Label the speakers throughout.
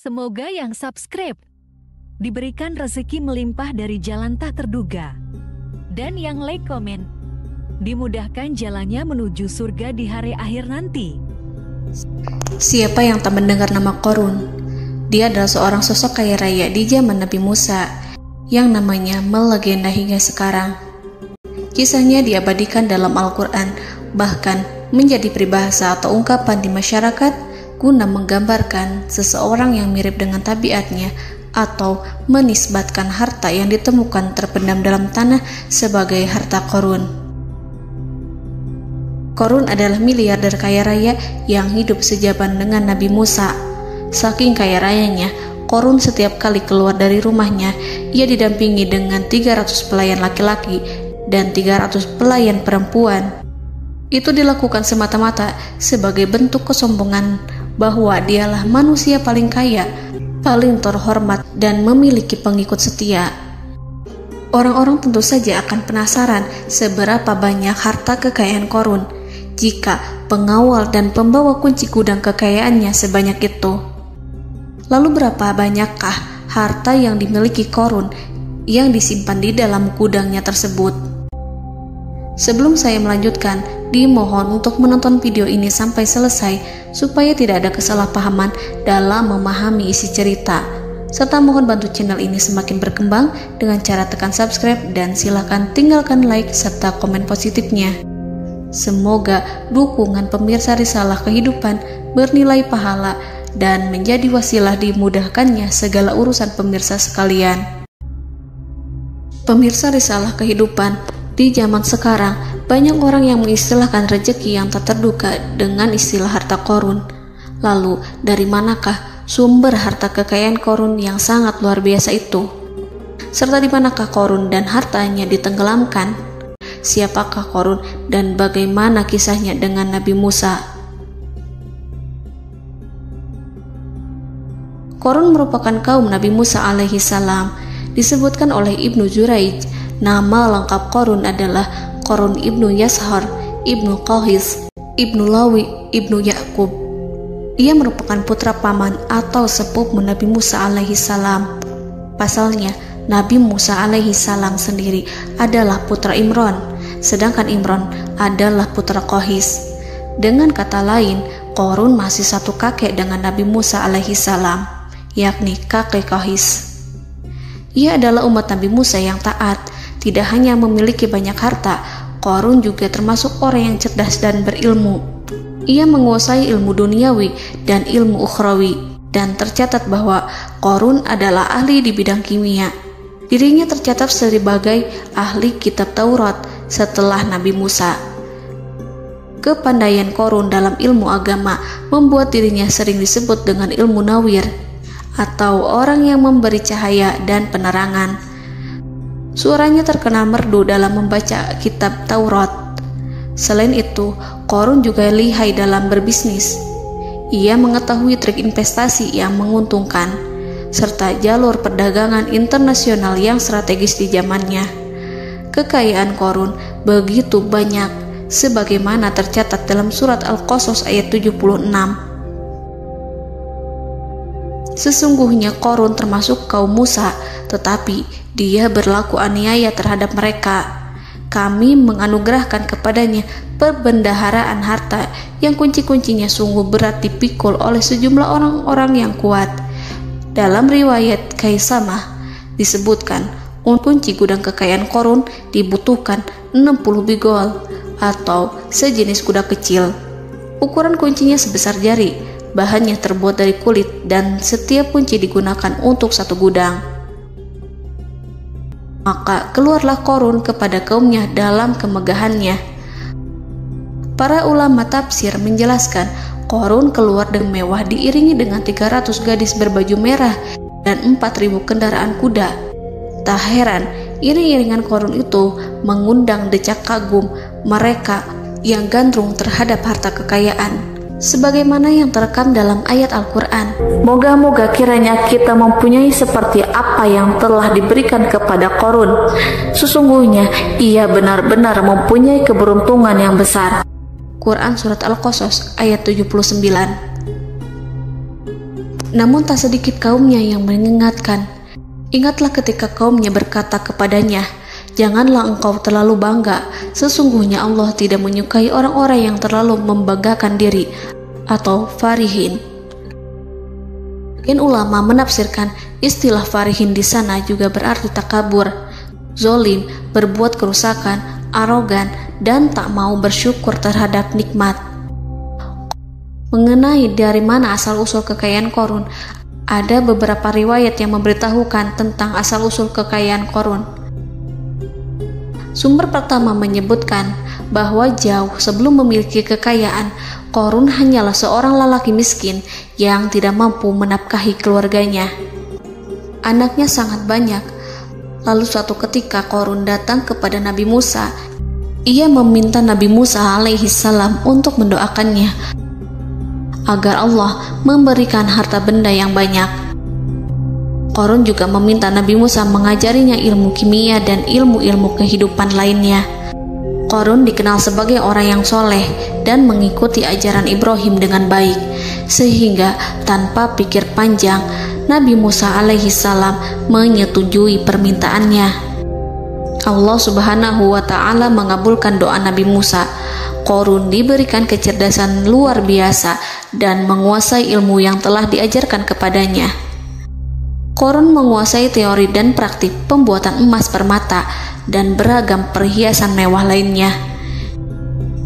Speaker 1: Semoga yang subscribe diberikan rezeki melimpah dari jalan tak terduga. Dan yang like komen, dimudahkan jalannya menuju surga di hari akhir nanti.
Speaker 2: Siapa yang tak mendengar nama Qorun? Dia adalah seorang sosok kaya raya di zaman Nabi Musa yang namanya melegenda hingga sekarang. Kisahnya diabadikan dalam Al-Quran, bahkan menjadi peribahasa atau ungkapan di masyarakat guna menggambarkan seseorang yang mirip dengan tabiatnya atau menisbatkan harta yang ditemukan terpendam dalam tanah sebagai harta Qorun. Qorun adalah miliarder kaya raya yang hidup sejaman dengan Nabi Musa. Saking kaya rayanya, Qorun setiap kali keluar dari rumahnya, ia didampingi dengan 300 pelayan laki-laki dan 300 pelayan perempuan. Itu dilakukan semata-mata sebagai bentuk kesombongan bahwa dialah manusia paling kaya, paling terhormat, dan memiliki pengikut setia. Orang-orang tentu saja akan penasaran seberapa banyak harta kekayaan Qorun jika pengawal dan pembawa kunci gudang kekayaannya sebanyak itu. Lalu berapa banyakkah harta yang dimiliki Qorun yang disimpan di dalam gudangnya tersebut? Sebelum saya melanjutkan, dimohon untuk menonton video ini sampai selesai supaya tidak ada kesalahpahaman dalam memahami isi cerita, serta mohon bantu channel ini semakin berkembang dengan cara tekan subscribe dan silakan tinggalkan like serta komen positifnya. Semoga dukungan pemirsa Risalah Kehidupan bernilai pahala dan menjadi wasilah dimudahkannya segala urusan pemirsa sekalian. Pemirsa Risalah Kehidupan, di zaman sekarang, banyak orang yang mengistilahkan rezeki yang tak terduga dengan istilah harta Qorun. Lalu, dari manakah sumber harta kekayaan Qorun yang sangat luar biasa itu? Serta di manakah Qorun dan hartanya ditenggelamkan? Siapakah Qorun dan bagaimana kisahnya dengan Nabi Musa? Qorun merupakan kaum Nabi Musa alaihi salam. Disebutkan oleh Ibnu Jurayj, nama lengkap Qorun adalah Qorun ibnu Yashar, ibnu Qahis, ibnu Lawi, ibnu Yakub. Ia merupakan putra paman atau sepupu Nabi Musa alaihi salam. Pasalnya, Nabi Musa alaihi salam sendiri adalah putra Imran, sedangkan Imran adalah putra Qahis. Dengan kata lain, Qorun masih satu kakek dengan Nabi Musa alaihi salam, yakni kakek Qahis. Ia adalah umat Nabi Musa yang taat. Tidak hanya memiliki banyak harta, Qorun juga termasuk orang yang cerdas dan berilmu. Ia menguasai ilmu duniawi dan ilmu ukhrawi, dan tercatat bahwa Qorun adalah ahli di bidang kimia. Dirinya tercatat sebagai ahli kitab Taurat setelah Nabi Musa. Kepandaian Qorun dalam ilmu agama membuat dirinya sering disebut dengan ilmu nawir, atau orang yang memberi cahaya dan penerangan. Suaranya terkenal merdu dalam membaca kitab Taurat. Selain itu, Qorun juga lihai dalam berbisnis. Ia mengetahui trik investasi yang menguntungkan, serta jalur perdagangan internasional yang strategis di zamannya. Kekayaan Qorun begitu banyak, sebagaimana tercatat dalam surat Al-Qasas ayat 76. Sesungguhnya Qorun termasuk kaum Musa, tetapi dia berlaku aniaya terhadap mereka. Kami menganugerahkan kepadanya perbendaharaan harta yang kunci-kuncinya sungguh berat dipikul oleh sejumlah orang-orang yang kuat. Dalam riwayat Kaisamah disebutkan, kunci gudang kekayaan Qorun dibutuhkan 60 bigol atau sejenis kuda kecil. Ukuran kuncinya sebesar jari, bahannya terbuat dari kulit, dan setiap kunci digunakan untuk satu gudang. Maka keluarlah Qorun kepada kaumnya dalam kemegahannya. Para ulama tafsir menjelaskan, Qorun keluar dengan mewah diiringi dengan 300 gadis berbaju merah dan 4.000 kendaraan kuda. Tak heran, iring-iringan Qorun itu mengundang decak kagum mereka yang gandrung terhadap harta kekayaan, sebagaimana yang terekam dalam ayat Al-Quran. Moga-moga kiranya kita mempunyai seperti apa yang telah diberikan kepada Qorun. Sesungguhnya ia benar-benar mempunyai keberuntungan yang besar. Quran Surat Al-Qasas ayat 79. Namun tak sedikit kaumnya yang mengingatkan. Ingatlah ketika kaumnya berkata kepadanya, "Janganlah engkau terlalu bangga, sesungguhnya Allah tidak menyukai orang-orang yang terlalu membanggakan diri," atau farihin. Ulama menafsirkan istilah farihin di sana juga berarti takabur, zolim, berbuat kerusakan, arogan, dan tak mau bersyukur terhadap nikmat. Mengenai dari mana asal-usul kekayaan Qorun, ada beberapa riwayat yang memberitahukan tentang asal-usul kekayaan Qorun. Sumber pertama menyebutkan bahwa jauh sebelum memiliki kekayaan, Qorun hanyalah seorang lelaki miskin yang tidak mampu menafkahi keluarganya. Anaknya sangat banyak. Lalu suatu ketika Qorun datang kepada Nabi Musa. Ia meminta Nabi Musa alaihissalam untuk mendoakannya agar Allah memberikan harta benda yang banyak. Qorun juga meminta Nabi Musa mengajarinya ilmu kimia dan ilmu-ilmu kehidupan lainnya. Qorun dikenal sebagai orang yang soleh dan mengikuti ajaran Ibrahim dengan baik, sehingga tanpa pikir panjang Nabi Musa alaihissalam menyetujui permintaannya. Allah Subhanahu wa Ta'ala mengabulkan doa Nabi Musa. Qorun diberikan kecerdasan luar biasa dan menguasai ilmu yang telah diajarkan kepadanya. Qorun menguasai teori dan praktik pembuatan emas permata dan beragam perhiasan mewah lainnya.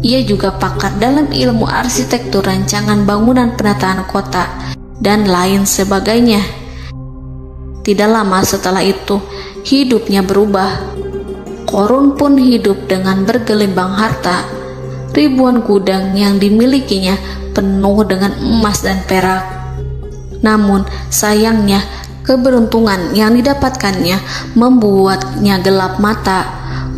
Speaker 2: Ia juga pakar dalam ilmu arsitektur, rancangan bangunan, penataan kota, dan lain sebagainya. Tidak lama setelah itu, hidupnya berubah. Qorun pun hidup dengan bergelimbang harta. Ribuan gudang yang dimilikinya penuh dengan emas dan perak. Namun sayangnya, keberuntungan yang didapatkannya membuatnya gelap mata.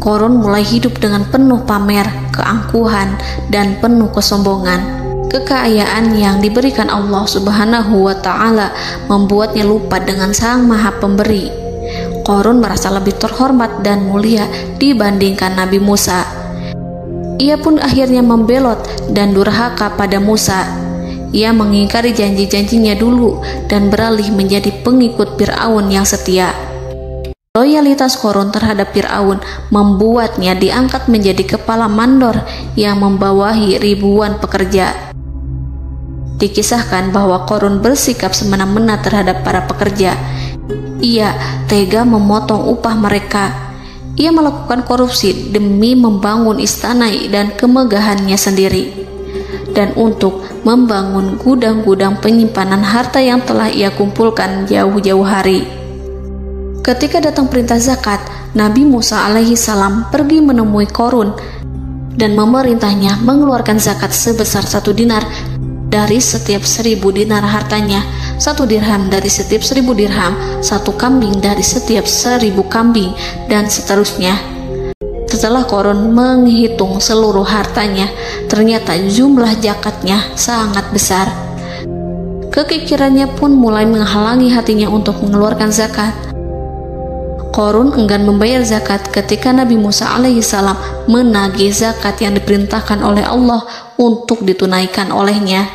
Speaker 2: Qorun mulai hidup dengan penuh pamer, keangkuhan, dan penuh kesombongan. Kekayaan yang diberikan Allah Subhanahu wa Ta'ala membuatnya lupa dengan Sang Maha Pemberi. Qorun merasa lebih terhormat dan mulia dibandingkan Nabi Musa. Ia pun akhirnya membelot dan durhaka pada Musa. Ia mengingkari janji-janjinya dulu dan beralih menjadi pengikut Fir'aun yang setia. Loyalitas Qorun terhadap Fir'aun membuatnya diangkat menjadi kepala mandor yang membawahi ribuan pekerja. Dikisahkan bahwa Qorun bersikap semena-mena terhadap para pekerja. Ia tega memotong upah mereka. Ia melakukan korupsi demi membangun istana dan kemegahannya sendiri, dan untuk membangun gudang-gudang penyimpanan harta yang telah ia kumpulkan jauh-jauh hari. Ketika datang perintah zakat, Nabi Musa alaihissalam pergi menemui Qorun dan memerintahnya mengeluarkan zakat sebesar 1 dinar dari setiap 1000 dinar hartanya, 1 dirham dari setiap 1000 dirham, 1 kambing dari setiap 1000 kambing, dan seterusnya. Setelah Qorun menghitung seluruh hartanya, ternyata jumlah zakatnya sangat besar. Kekikirannya pun mulai menghalangi hatinya untuk mengeluarkan zakat. Qorun enggan membayar zakat ketika Nabi Musa alaihissalam menagih zakat yang diperintahkan oleh Allah untuk ditunaikan olehnya.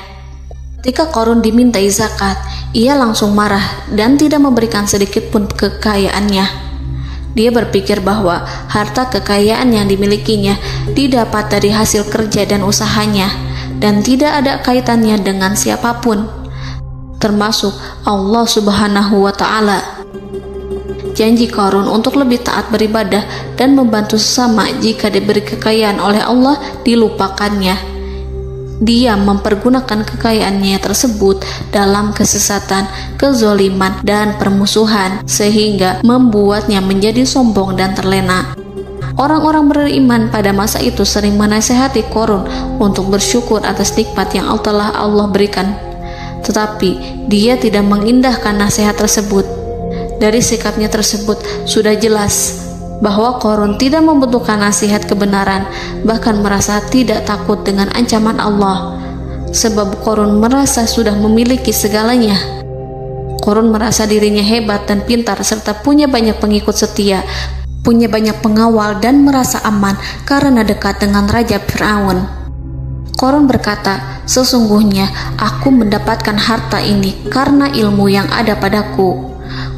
Speaker 2: Ketika Qorun dimintai zakat, ia langsung marah dan tidak memberikan sedikit pun kekayaannya. Dia berpikir bahwa harta kekayaan yang dimilikinya didapat dari hasil kerja dan usahanya, dan tidak ada kaitannya dengan siapapun, termasuk Allah Subhanahu wa Ta'ala. Janji Qorun untuk lebih taat beribadah dan membantu sesama jika diberi kekayaan oleh Allah dilupakannya. Dia mempergunakan kekayaannya tersebut dalam kesesatan, kezoliman, dan permusuhan, sehingga membuatnya menjadi sombong dan terlena. Orang-orang beriman pada masa itu sering menasihati Qorun untuk bersyukur atas nikmat yang telah Allah berikan, tetapi dia tidak mengindahkan nasihat tersebut. Dari sikapnya tersebut sudah jelas bahwa Qorun tidak membutuhkan nasihat kebenaran, bahkan merasa tidak takut dengan ancaman Allah, sebab Qorun merasa sudah memiliki segalanya. Qorun merasa dirinya hebat dan pintar serta punya banyak pengikut setia, punya banyak pengawal, dan merasa aman karena dekat dengan Raja Fir'aun. Korun berkata, "Sesungguhnya aku mendapatkan harta ini karena ilmu yang ada padaku."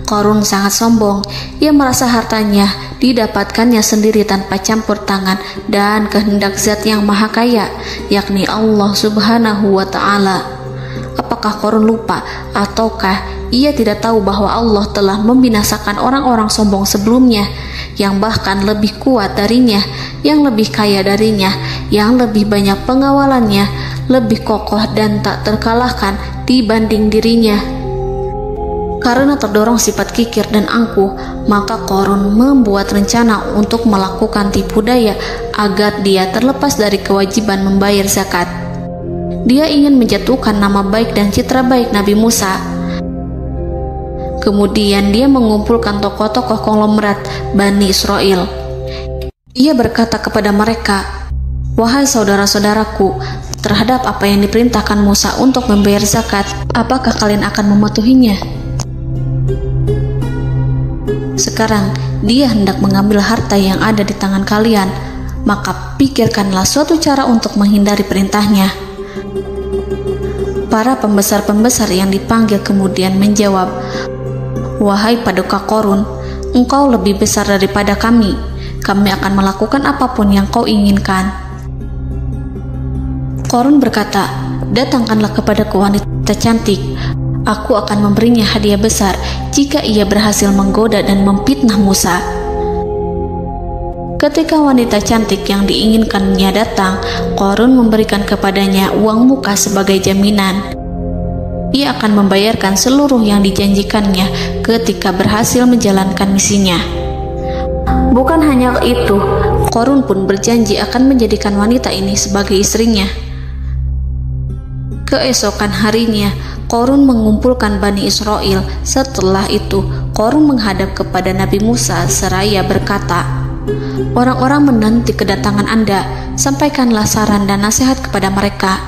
Speaker 2: Korun sangat sombong. Ia merasa hartanya didapatkannya sendiri tanpa campur tangan dan kehendak Zat yang Maha Kaya, yakni Allah Subhanahu wa Ta'ala. Apakah Korun lupa ataukah ia tidak tahu bahwa Allah telah membinasakan orang-orang sombong sebelumnya, yang bahkan lebih kuat darinya, yang lebih kaya darinya, yang lebih banyak pengawalannya, lebih kokoh dan tak terkalahkan dibanding dirinya? Karena terdorong sifat kikir dan angkuh, maka Korun membuat rencana untuk melakukan tipu daya agar dia terlepas dari kewajiban membayar zakat. Dia ingin menjatuhkan nama baik dan citra baik Nabi Musa. Kemudian dia mengumpulkan tokoh-tokoh konglomerat Bani Israel. Ia berkata kepada mereka, "Wahai saudara-saudaraku, terhadap apa yang diperintahkan Musa untuk membayar zakat, apakah kalian akan mematuhinya? Sekarang dia hendak mengambil harta yang ada di tangan kalian, maka pikirkanlah suatu cara untuk menghindari perintahnya." Para pembesar-pembesar yang dipanggil kemudian menjawab, "Wahai paduka Korun, engkau lebih besar daripada kami. Kami akan melakukan apapun yang kau inginkan." Korun berkata, "Datangkanlah kepadaku wanita cantik. Aku akan memberinya hadiah besar jika ia berhasil menggoda dan memfitnah Musa." Ketika wanita cantik yang diinginkannya datang, Korun memberikan kepadanya uang muka sebagai jaminan. Ia akan membayarkan seluruh yang dijanjikannya ketika berhasil menjalankan misinya. Bukan hanya itu, Korun pun berjanji akan menjadikan wanita ini sebagai istrinya. Keesokan harinya, Korun mengumpulkan Bani Israel. Setelah itu, Korun menghadap kepada Nabi Musa seraya berkata, "Orang-orang menanti kedatangan Anda, sampaikanlah saran dan nasihat kepada mereka."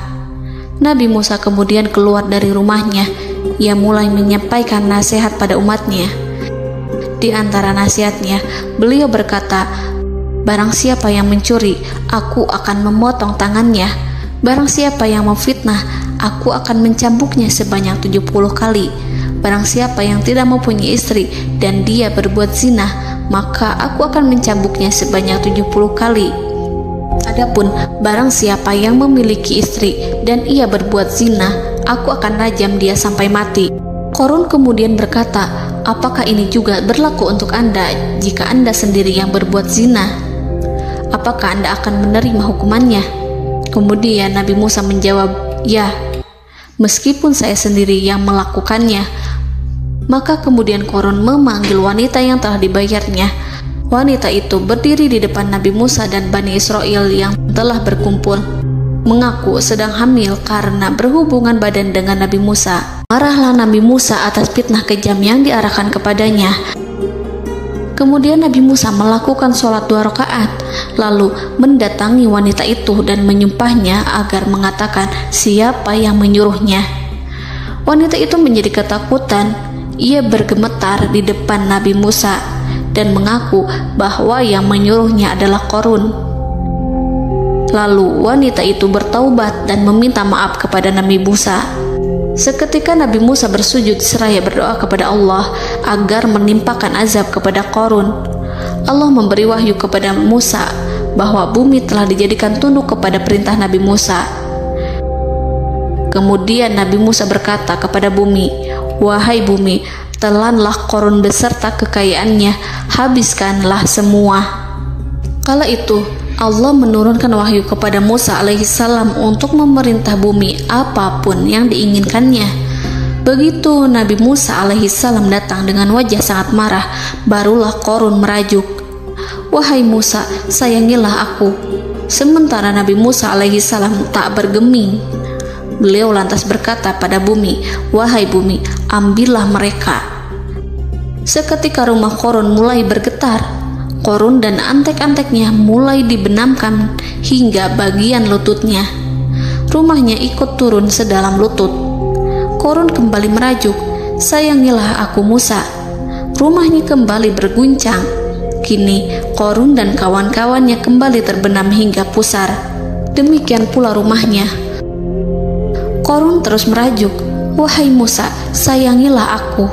Speaker 2: Nabi Musa kemudian keluar dari rumahnya. Ia mulai menyampaikan nasihat pada umatnya. Di antara nasihatnya, beliau berkata, "Barang siapa yang mencuri, aku akan memotong tangannya. Barang siapa yang memfitnah, aku akan mencambuknya sebanyak 70 kali. Barang siapa yang tidak mempunyai istri dan dia berbuat zina, maka aku akan mencambuknya sebanyak 70 kali. Adapun barang siapa yang memiliki istri dan ia berbuat zina, aku akan rajam dia sampai mati." Korun kemudian berkata, "Apakah ini juga berlaku untuk Anda jika Anda sendiri yang berbuat zina? Apakah Anda akan menerima hukumannya?" Kemudian Nabi Musa menjawab, "Ya, meskipun saya sendiri yang melakukannya." Maka kemudian Korun memanggil wanita yang telah dibayarnya. Wanita itu berdiri di depan Nabi Musa dan Bani Israel yang telah berkumpul, mengaku sedang hamil karena berhubungan badan dengan Nabi Musa. Marahlah Nabi Musa atas fitnah kejam yang diarahkan kepadanya. Kemudian Nabi Musa melakukan sholat 2 rakaat, lalu mendatangi wanita itu dan menyumpahnya agar mengatakan siapa yang menyuruhnya. Wanita itu menjadi ketakutan. Ia bergemetar di depan Nabi Musa dan mengaku bahwa yang menyuruhnya adalah Korun. Lalu wanita itu bertaubat dan meminta maaf kepada Nabi Musa. Seketika Nabi Musa bersujud seraya berdoa kepada Allah agar menimpakan azab kepada Korun. Allah memberi wahyu kepada Musa bahwa bumi telah dijadikan tunduk kepada perintah Nabi Musa. Kemudian Nabi Musa berkata kepada bumi, "Wahai bumi, telanlah Korun beserta kekayaannya, habiskanlah semua." Kala itu Allah menurunkan wahyu kepada Musa alaihissalam untuk memerintah bumi apapun yang diinginkannya. Begitu Nabi Musa alaihissalam datang dengan wajah sangat marah, barulah Korun merajuk, "Wahai Musa, sayangilah aku." Sementara Nabi Musa alaihissalam tak bergeming. Beliau lantas berkata pada bumi, "Wahai bumi, ambillah mereka." Seketika rumah Korun mulai bergetar. Korun dan antek-anteknya mulai dibenamkan hingga bagian lututnya. Rumahnya ikut turun sedalam lutut. Korun kembali merajuk, "Sayangilah aku Musa." Rumahnya kembali berguncang. Kini Korun dan kawan-kawannya kembali terbenam hingga pusar. demikian pula rumahnya. Korun terus merajuk, "Wahai Musa, sayangilah aku."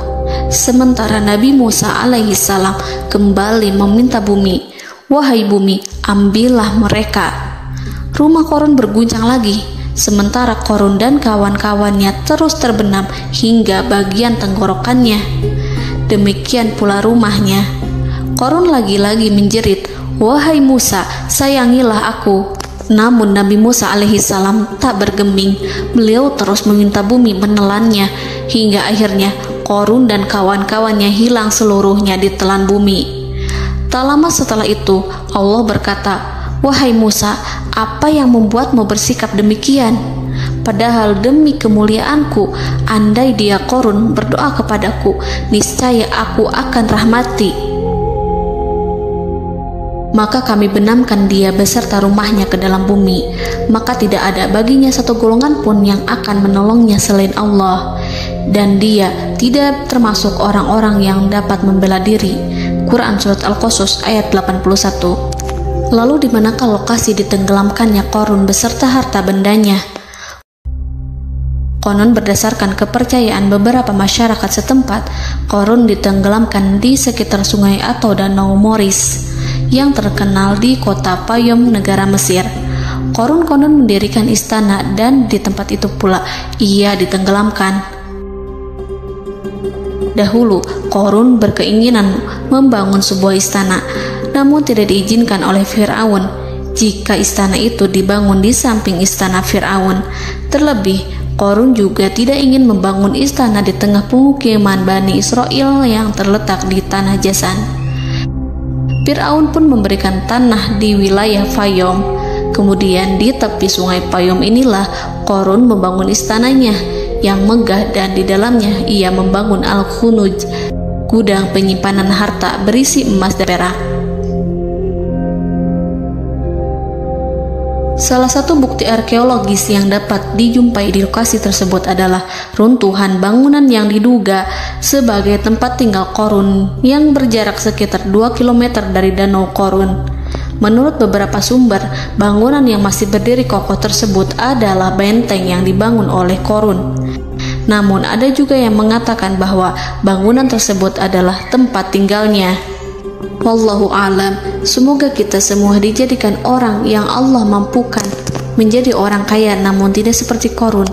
Speaker 2: Sementara Nabi Musa alaihissalam kembali meminta bumi, "Wahai bumi, ambillah mereka." Rumah Korun berguncang lagi, sementara Korun dan kawan-kawannya terus terbenam hingga bagian tenggorokannya. Demikian pula rumahnya. Korun lagi-lagi menjerit, "Wahai Musa, sayangilah aku." Namun Nabi Musa alaihissalam tak bergeming. Beliau terus meminta bumi menelannya, hingga akhirnya Korun dan kawan-kawannya hilang seluruhnya ditelan bumi. Tak lama setelah itu Allah berkata, "Wahai Musa, apa yang membuatmu bersikap demikian? Padahal demi kemuliaanku, andai dia Korun berdoa kepadaku, niscaya aku akan rahmati. Maka kami benamkan dia beserta rumahnya ke dalam bumi, maka tidak ada baginya satu golongan pun yang akan menolongnya selain Allah, dan dia tidak termasuk orang-orang yang dapat membela diri." Quran Surat Al-Qasas ayat 81. Lalu di manakah lokasi ditenggelamkannya Korun beserta harta bendanya? Konon berdasarkan kepercayaan beberapa masyarakat setempat, Korun ditenggelamkan di sekitar sungai atau danau Moris yang terkenal di kota Payom, negara Mesir. Korun konon mendirikan istana dan di tempat itu pula ia ditenggelamkan. Dahulu, Korun berkeinginan membangun sebuah istana, namun tidak diizinkan oleh Fir'aun jika istana itu dibangun di samping istana Fir'aun. Terlebih, Korun juga tidak ingin membangun istana di tengah pemukiman Bani Israel yang terletak di tanah Jasan. Fir'aun pun memberikan tanah di wilayah Fayom. Kemudian di tepi sungai Payom inilah Korun membangun istananya yang megah, dan di dalamnya ia membangun Al-Khunuj, gudang penyimpanan harta berisi emas dan perak. Salah satu bukti arkeologis yang dapat dijumpai di lokasi tersebut adalah runtuhan bangunan yang diduga sebagai tempat tinggal Korun yang berjarak sekitar 2 km dari Danau Korun. Menurut beberapa sumber, bangunan yang masih berdiri kokoh tersebut adalah benteng yang dibangun oleh Korun. Namun ada juga yang mengatakan bahwa bangunan tersebut adalah tempat tinggalnya. Wallahu a'lam. Semoga kita semua dijadikan orang yang Allah mampukan menjadi orang kaya namun tidak seperti Korun,